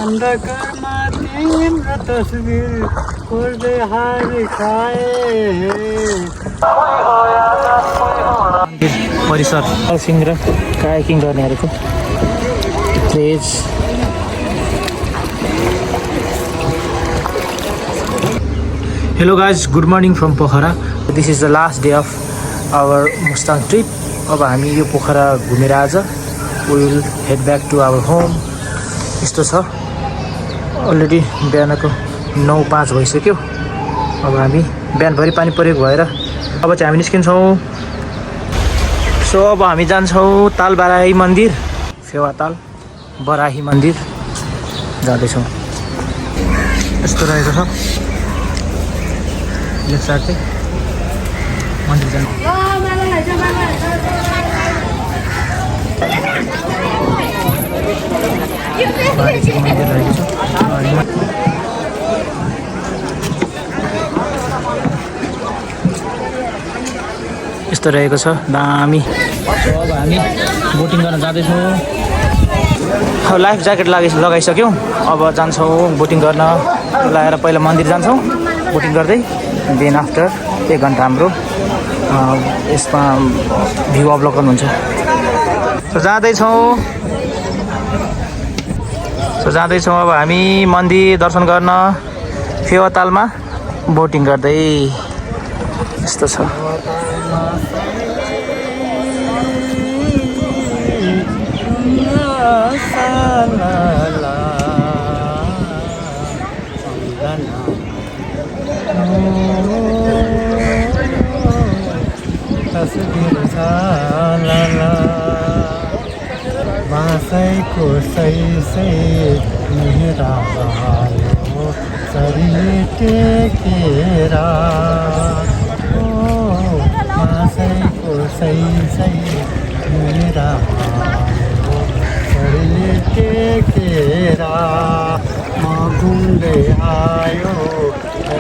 अन्धकारमा तिम्रो तस्बिर कोर्दै हार खाए परिसर सर्फिङ र कायाकिङ गर्नेहरूको प्लेज। Hello guys, good morning from Pokhara. This is the last day of our Mustang trip. अब हामी यो पोखरा घुमेर आज will head back to our home. यस्तो छ, अलरेडी बिहानको 9:05 भइसक्यो। अब हामी बिहानभरि पानी परेको भएर अब चाहिँ हामी निस्किन्छौँ। सो अब हामी जान्छौँ ताल बराही मन्दिर, फेवाताल बराही मन्दिर जाँदैछौँ। यस्तो रहेको छ लेफ्ट साइड चाहिँ मन्दिर जानु। मन्दिर रहेको छ। यस्तो रहेको छ, दामी। अब हामी बोटिङ गर्न जाँदैछौँ। लाइफ ज्याकेट लगाइसक्यौँ। अब जान्छौँ बोटिङ गर्न। लगाएर पहिला मन्दिर जान्छौँ बोटिङ गर्दै, देन आफ्टर 1 घन्टा हाम्रो यसमा भ्यू अवलोकन हुन्छ। जाँदैछौँ अब हामी मन्दिर दर्शन गर्न फेवातालमा बोटिङ गर्दै। यस्तो छ। बाँसैको सै मेरा शरीर टेकेर बाँसैको सै मेरा शरीर टेकेर म घुम्दै आयो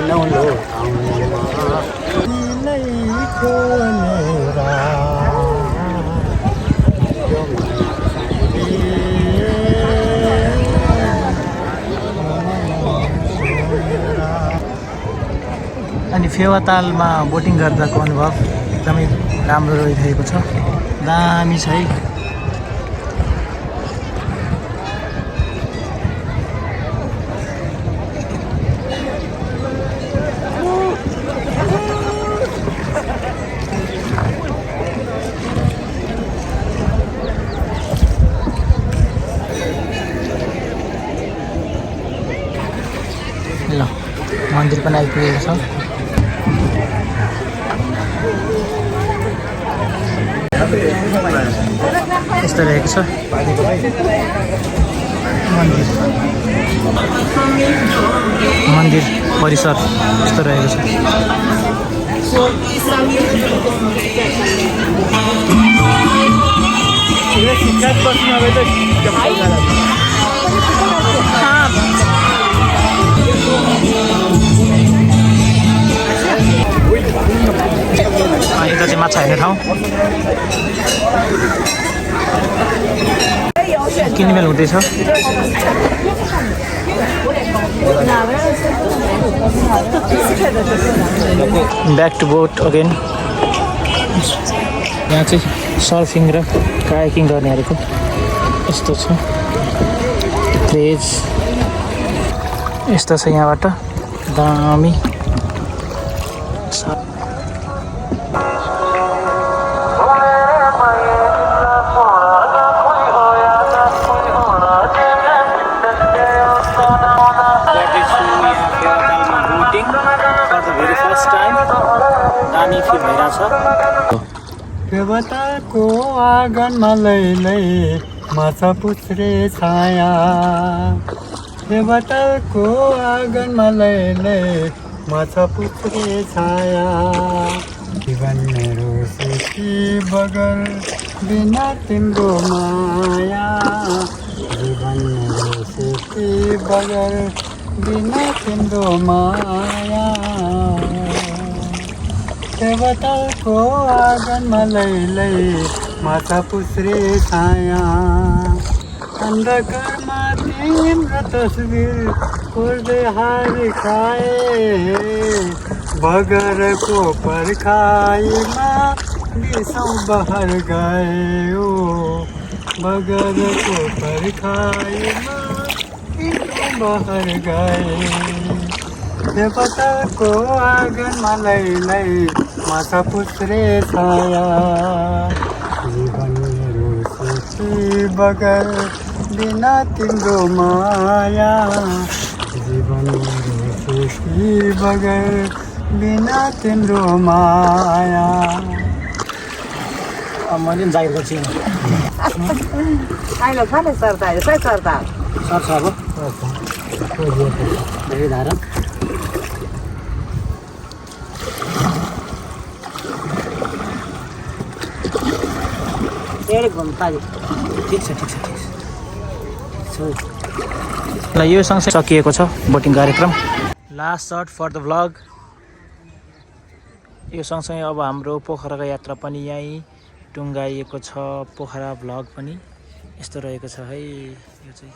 नौलो ठाउँमा खोलेर। अनि फेवातालमा बोटिङ गर्दाको अनुभव एकदमै राम्रो रहिरहेको छ, दामी छ है। ल मन्दिर पनि आइपुगेको छ। यस्तो रहेको छ मन्दिर परिसर। यस्तो रहेको छ। यता चाहिँ माछा हेर्ने ठाउँ। किनमेल हुँदैछ। Back to boat again. यहाँ चाहिँ सर्फिङ र कायाकिङ गर्नेहरूको यस्तो छ प्लेज। यस्तो छ यहाँबाट दामी। फेवातालको आँगनमा लै माछा पुछ्रे छाया। फेवातालको आँगनमा लै माछा पुछ्रे छाया। जीवन मेरो सेती बगर बिना तिम्रो माया। जीवन मेरो सेती बगर बिना तिम्रो माया। फेवातालको आँगनमा लै माछा पुछ्रे छाया। अन्धकारमा तिम्रो तस्बिर कोर्दै हार खाए बगरको पर्खाइमा बिसौँ बहर गयो बगरको पर्खाइमा बिसौँ बहर गए देवताको आँगनमा लैलै माछा पुछ्रे छाया जीवन मेरो सुखी बगर बिना तिम्रो माया जीवन मेरो सुखी बगर बिना तिम्रो माया मैले पनि जागिर गर्छु अहिले छ नि सर्ता खै सर्ता सर्छ अब धेरै धारा एक घन्टा ठिक छ ल यो सँगसँगै सकिएको छ बोटिङ कार्यक्रम last short for the vlog यो सँगसँगै अब हाम्रो पोखराको यात्रा पनि यहीँ टुङ्गाइएको छ पोखरा भ्लग पनि यस्तो रहेको छ है यो चाहिँ